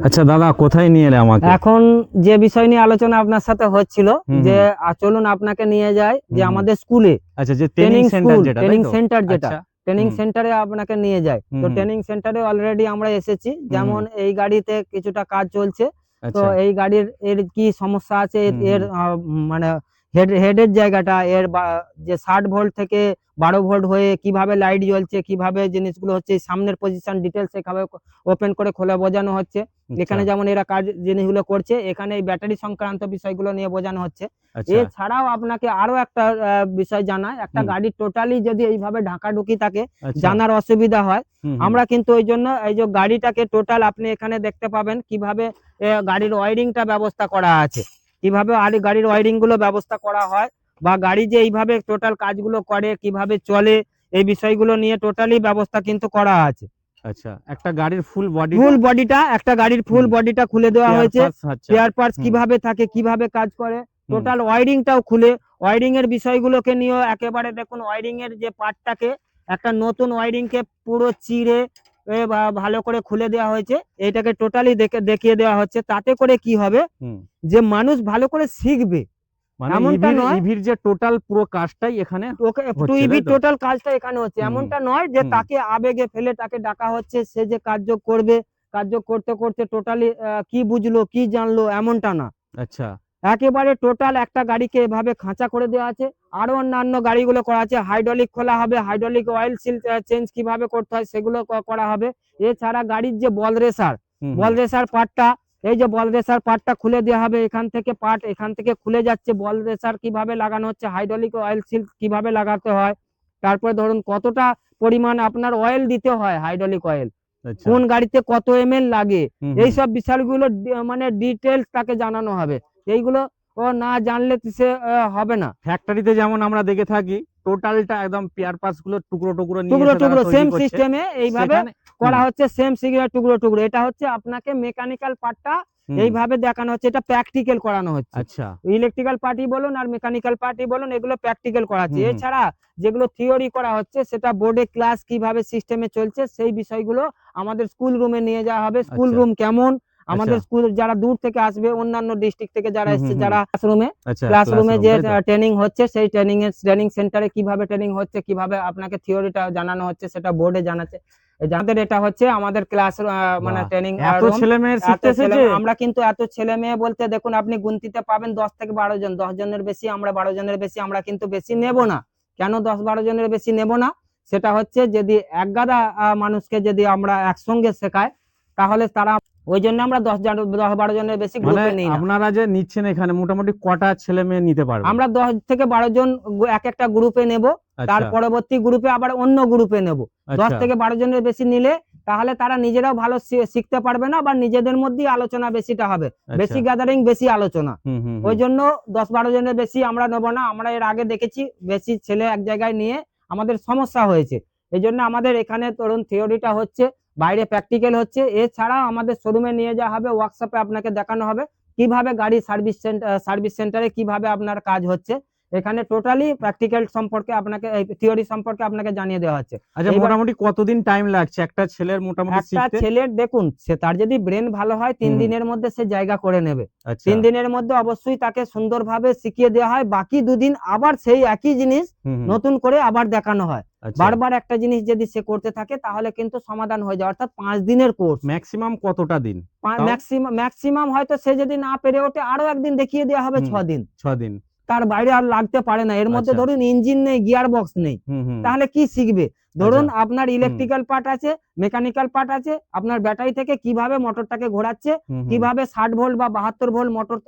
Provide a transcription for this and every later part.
আচ্ছা দাদা, কোথায় নিয়ে এলে আমাকে? এখন যে বিষয় নিয়ে আলোচনা আপনার সাথে হচ্ছিল যে চলুন আপনাকে নিয়ে যাই যে আমাদের স্কুলে, আচ্ছা, যে ট্রেনিং সেন্টার যেটা, ট্রেনিং তাই তো? সেন্টার যেটা, আচ্ছা। ট্রেনিং সেন্টারে আপনাকে নিয়ে যাই। তো ট্রেনিং সেন্টারে অলরেডি আমরা এসেছি, যেমন এই গাড়িতে কিছুটা কাজ চলছে। তো আচ্ছা। এই গাড়ির এর কি সমস্যা আছে, এর মানে হেডের জায়গাটা, এর যে 60 ভোল্ট থেকে 12 ভোল্ট হয়ে কিভাবে লাইট জ্বলছে, কিভাবে জিনিসগুলো হচ্ছে, সামনের পজিশন ডিটেলস এভাবে ওপেন করে খোলা বোঝানো হচ্ছে। এখানে যেমন এরা কাজ জিনিসগুলো করছে, এখানে এই ব্যাটারি সংক্রান্ত বিষয়গুলো নিয়ে বোঝানো হচ্ছে। এছাড়াও আপনাকে আরো একটা বিষয় জানাই, একটা গাড়ি টোটালি যদি এইভাবে ঢাকাঢুকি থাকে, জানার অসুবিধা হয়, আমরা কিন্তু ওই জন্য এই যে গাড়িটাকে টোটাল আপনি এখানে দেখতে পাবেন কিভাবে গাড়ির ওয়ারিংটা ব্যবস্থা করা আছে, কিভাবে গাড়ির ওয়ারিং গুলো ব্যবস্থা করা হয়, বা গাড়ি যে এইভাবে টোটাল কাজগুলো করে কিভাবে চলে, এই বিষয়গুলো নিয়ে টোটালি ব্যবস্থা কিন্তু করা আছে। আচ্ছা, একটা গাড়ির ফুল বডিটা খুলে দেওয়া হয়েছে, স্পেয়ার পার্টস কিভাবে থাকে, কিভাবে কাজ করে, টোটাল ওয়ারিংটাও খুলে, ওয়ারিং এর বিষয়গুলোকে নিয়ে একেবারে দেখুন, ওয়ারিং এর যে পার্টটাকে, একটা নতুন ওয়ারিং কে পুরো চিরে ভালো করে খুলে দেওয়া হয়েছে, এটাকে টোটালি দেখিয়ে দেওয়া হচ্ছে। তাতে করে কি হবে, যে মানুষ ভালো করে শিখবে, এমনটা নয় ইভির যে টোটাল পুরো কাজটাই এখানে টোটাল কাজটা এখানে হচ্ছে, এমনটা নয় যে তাকে আবেগে ফেলে তাকে ডাকা হচ্ছে, সে যে কার্য করবে, কার্য করতে করতে টোটালি কি বুঝলো কি জানলো, এমনটা না। আচ্ছা, একেবারে টোটাল একটা গাড়িকে এভাবে খাঁচা করে দেওয়া আছে। আরো অন্যান্য গাড়িগুলো করা আছে, হাইড্রোলিক খোলা হবে, হাইড্রোলিক অয়েল সিল চেঞ্জ কিভাবে করতে হয় সেগুলো করা হবে। এছাড়া গাড়ির যে বল রেসার পার্টটা, এই যে বল রেসার পার্টটা খুলে দেওয়া হবে, এখান থেকে খুলে যাচ্ছে, বল রেসার কিভাবে লাগানো হচ্ছে, হাইড্রোলিক অয়েল সিল কিভাবে লাগাতে হয়, তারপরে ধরুন কতটা পরিমাণ আপনার অয়েল দিতে হয়, হাইড্রোলিক অয়েল কোন গাড়িতে কত ml লাগে, এইসব বিষয়গুলো মানে ডিটেলস তাকে জানানো হবে। এইগুলো ও না জানলে সে হবে না। ফ্যাক্টরিতে যেমন আমরা দেখে থাকি টোটালটা একদম পেয়ার পার্টস গুলো টুকরো টুকরো নিয়ে সেম সিস্টেমে এইভাবে করা হচ্ছে, সেম সিগন্যাল টুকরো। এটা হচ্ছে আপনাকে মেকানিক্যাল পার্টটা এইভাবে দেখানো হচ্ছে, এটা প্র্যাকটিক্যাল করানো হচ্ছে। আচ্ছা, ইলেকট্রিক্যাল পার্টি বলুন আর মেকানিক্যাল পার্টি বলুন, এগুলো প্র্যাকটিক্যাল করা হচ্ছে। এছাড়া যেগুলো থিওরি করা হচ্ছে, সেটা বোর্ডে ক্লাস কিভাবে সিস্টেমে চলছে, সেই বিষয়গুলো আমাদের স্কুল রুমে নিয়ে যাওয়া হবে। স্কুল রুম কেমন, আমাদের স্কুল যারা দূর থেকে আসবে, অন্যান্য ডিস্ট্রিক্ট থেকে যারা এসছে, যারা ক্লাসরুমে যে ট্রেনিং হচ্ছে, সেই ট্রেনিং সেন্টারে কিভাবে ট্রেনিং হচ্ছে, কিভাবে আপনাকে থিওরিটা জানানো হচ্ছে, সেটা বোর্ডে জানাচ্ছে। যাদের এটা হচ্ছে আমাদের ক্লাস মানে ট্রেনিং আমরা কিন্তু এত ছেলে মেয়ে বলতে দেখুন, আপনি গুনতিতে পাবেন 10 থেকে 12 জন, 10 জনের বেশি, আমরা 12 জনের বেশি আমরা কিন্তু বেশি নেব না। কেন 10-12 জনের বেশি নেব না, সেটা হচ্ছে যদি এক গাদা মানুষকে যদি আমরা একসঙ্গে শেখাই, তাহলে তারা, ওই জন্য আমরা 10-12 জনের বেশি গ্রুপে নিই না। আপনারা যে নিচ্ছেন এখানে মোটামুটি কটা ছেলে মেয়ে নিতে পারবেন? আমরা 10 থেকে 12 জন এক একটা গ্রুপে নেব, তার পরবর্তী গ্রুপে আবার অন্য গ্রুপে নেব। 10 থেকে 12 জনের বেশি নিলে তাহলে তারা নিজেরাও ভালো শিখতে পারবে না, বা নিজেদের মধ্যেই আলোচনা বেশিটা হবে, বেশি গ্যাদারিং, বেশি আলোচনা। ওই জন্য 10-12 জনের বেশি আমরা নেব না। আমরা এর আগে দেখেছি বেশি ছেলে এক জায়গায় নিয়ে আমাদের সমস্যা হয়েছে। এই জন্য আমাদের এখানে ধরুন থিওরিটা হচ্ছে, বাইরে প্র্যাকটিক্যাল হচ্ছে। এছাড়া আমাদের শোরুমে নিয়ে যাওয়া হবে, ওয়ার্কশপে আপনাকে দেখানো হবে কিভাবে গাড়ি সার্ভিস সেন্টারে কিভাবে আপনার কাজ হচ্ছে। এখানে টোটালি প্র্যাকটিক্যাল সম্পর্কে আপনাকে, থিওরি সম্পর্কে আপনাকে জানিয়ে দেওয়া হচ্ছে। আচ্ছা, মোটামুটি কতদিন টাইম লাগছে একটা ছেলের মোটামুটি শিখতে? একটা ছেলের দেখুন, সে তার যদি ব্রেন ভালো হয় 3 দিনের মধ্যে সে জায়গা করে নেবে। 3 দিনের মধ্যে অবশ্যই তাকে সুন্দরভাবে শিখিয়ে দেওয়া হয়। বাকি 2 দিন আবার সেই একই জিনিস নতুন করে আবার দেখানো হয়। বারবার একটা জিনিস যদি সে করতে থাকে তাহলে কিন্তু সমাধান হয়ে যায়। অর্থাৎ 5 দিনের কোর্স। ম্যাক্সিমাম কতটা দিন? ম্যাক্সিমাম হয়তো সে যদি না পেরে ওঠে, আরো একদিন দেখিয়ে দেওয়া হবে 6 দিন। 6 দিন তার বাইরে আর লাগতে পারে না। এর মধ্যে ধরুন ইঞ্জিন নেই, গিয়ার বক্স নেই, তাহলে কি শিখবে? ধরুন আপনার ইলেকট্রিক্যাল পার্ট আছে, মেকানিক্যাল পার্ট আছে, আপনার ব্যাটারি থেকে কিভাবে মোটরটাকে ঘোরাচ্ছে, কিভাবে 60 ভোল্ট বা 72 ভোল্ট মোটর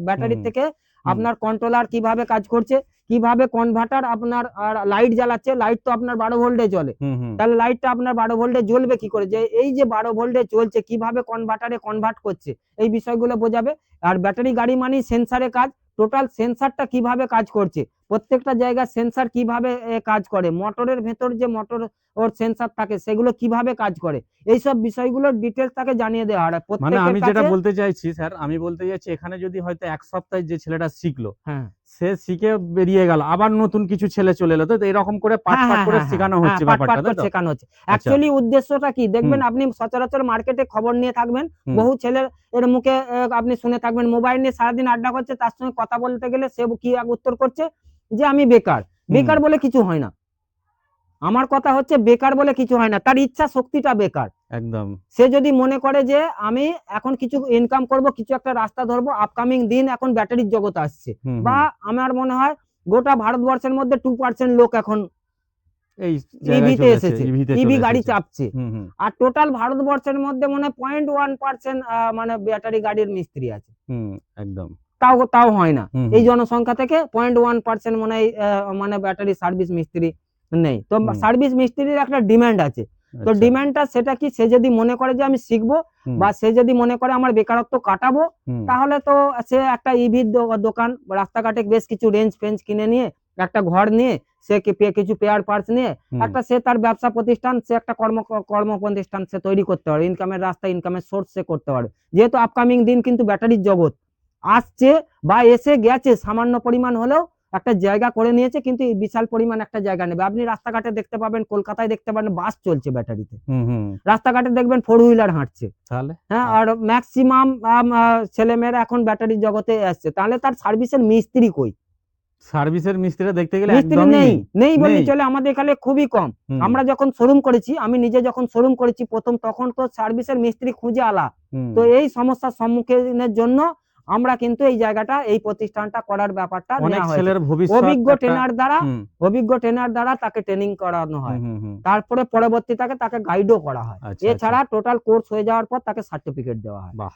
ব্যাটারি থেকে আপনার কন্ট্রোলার কিভাবে কাজ করছে, কিভাবে কনভার্টার আপনার লাইট জ্বালাচ্ছে, লাইট তো আপনার 12 ভোল্টে জ্বলে, তাহলে লাইটটা আপনার 12 ভোল্টে জ্বলবে কি করে, যে এই যে 12 ভোল্টে চলছে কিভাবে কনভার্টারে কনভার্ট করছে, এই বিষয়গুলো বোঝাবে। আর ব্যাটারি গাড়ি মানে সেন্সারে কাজ, টোটাল সেন্সারটা কিভাবে কাজ করছে, প্রত্যেকটা জায়গায় সেন্সার কিভাবে কাজ করে, মোটরের ভেতর যে মোটর ওর সেন্সর থাকে সেগুলো কিভাবে কাজ করে, এইসব বিষয়গুলোর ডিটেলস তাকে জানিয়ে দেওয়া হয় মানে প্রত্যেকের আমি যেটা কাছে। বলতে চাইছি স্যার, আমি বলতে চাইছি এখানে যদি হয়তো এক সপ্তাহে যে ছেলেটা শিখলো, হ্যাঁ সে শিখে বেরিয়ে গেল, আবার নতুন কিছু ছেলে চলে এলো, তো এরকম করে পাট হ্যাঁ পাট হ্যাঁ করে হ্যাঁ হ্যাঁ শেখানো হ্যাঁ, হচ্ছে পাট পাট ব্যাপারটা, তাই করে তো? শেখানো হচ্ছে। আচ্ছা। অ্যাকচুয়ালি উদ্দেশ্যটা কি দেখবেন, হুম আপনি সচরাচর মার্কেটে খবর নিয়ে থাকবেন, হুম বহু ছেলের এর মুখে আপনি শুনে থাকবেন মোবাইল নিয়ে সারাদিন আড্ডা করছে, তার সঙ্গে কথা বলতে গেলে সে কি উত্তর করছে যে আমি বেকার। হুম, বেকার বলে কিছু হয় না, আমার কথা হচ্ছে বেকার বলে কিছু হয় না, তার ইচ্ছা শক্তিটা বেকার। একদম। সে যদি মনে করে যে আমি এখন কিছু ইনকাম করব, কিছু একটা রাস্তা ধরবো, আপকামিং দিন এখন ব্যাটারির জগৎ আসছে, হুম বা হুম আমার মনে হয় গোটা ভারতবর্ষের মধ্যে 2% লোক এখন এই জায়গায় ইভিতে চলে এসেছে, এসেছে, ইভিতে ইভি চলে গাড়ি এসেছে। চাপছে। হুম হুম আর টোটাল ভারতবর্ষের মধ্যে মনে হয় 0.1% মানে ব্যাটারি গাড়ির মিস্ত্রি আছে, হুম একদম। তাও তাও হয় না। হুম এই হুম জনসংখ্যা থেকে 0.1% মনে হয় মানে ব্যাটারি সার্ভিস মিস্ত্রি নেই। তো হুম, সার্ভিস মিস্ত্রির একটা ডিমান্ড আছে। তো আচ্ছা। ডিমান্ডটা সেটা কি, সে যদি মনে করে যে আমি শিখবো, হুম বা সে যদি মনে করে আমার বেকারত্ব কাটাবো, হুম তাহলে তো সে একটা ইভির দোকান রাস্তাঘাটে বেশ কিছু রেঞ্জ ফেঞ্জ কিনে নিয়ে, একটা ঘর নিয়ে, সে কিছু পেয়ার পার্টস নিয়ে হুম একটা সে তার ব্যবসা প্রতিষ্ঠান, সে একটা কর্ম প্রতিষ্ঠান সে তৈরি করতে পারে, ইনকামের রাস্তা, ইনকামের সোর্স সে করতে পারে। যেহেতু আপকামিং দিন কিন্তু ব্যাটারির জগৎ আসছে বা এসে গেছে, সামান্য পরিমাণ হলেও একটা জায়গা করে নিয়েছে, কিন্তু এই বিশাল পরিমাণ একটা জায়গা নেবে। আপনি রাস্তাঘাটে দেখতে পাবেন, কলকাতায় দেখতে পাবেন বাস চলছে ব্যাটারিতে, হুম হুম রাস্তাঘাটে দেখবেন 4 হুইলার হাঁটছে। তাহলে হ্যাঁ, আর ম্যাক্সিমাম ছেলেমেয়েরা এখন ব্যাটারির জগতে আসছে, তাহলে তার সার্ভিসের মিস্ত্রি কই? সার্ভিসের মিস্ত্রিরা দেখতে গেলে মিস্ত্রি একদমই নেই, নেই। নেই বললেই নেই। চলে, আমাদের এখানে খুবই কম। হুম আমরা যখন শোরুম করেছি, আমি নিজে যখন শোরুম করেছি প্রথম, তখন তো সার্ভিসের মিস্ত্রি খুঁজে আলা। হুম তো এই সমস্যার সম্মুখীনের জন্য আমরা কিন্তু এই জায়গাটা, এই প্রতিষ্ঠানটা করার ব্যাপারটা অনেক নেওয়া হয়েছে। ছেলের ভবিষ্যৎ অভিজ্ঞ একটা। ট্রেনার দ্বারা, হুম অভিজ্ঞ ট্রেনার দ্বারা তাকে ট্রেনিং করানো হুম হয়, হুম হুম তারপরে পরবর্তীতে তাকে গাইডও করা হয়। আচ্ছা আচ্ছা। এছাড়া টোটাল কোর্স হয়ে যাওয়ার পর তাকে সার্টিফিকেট দেওয়া হয়। বাহ।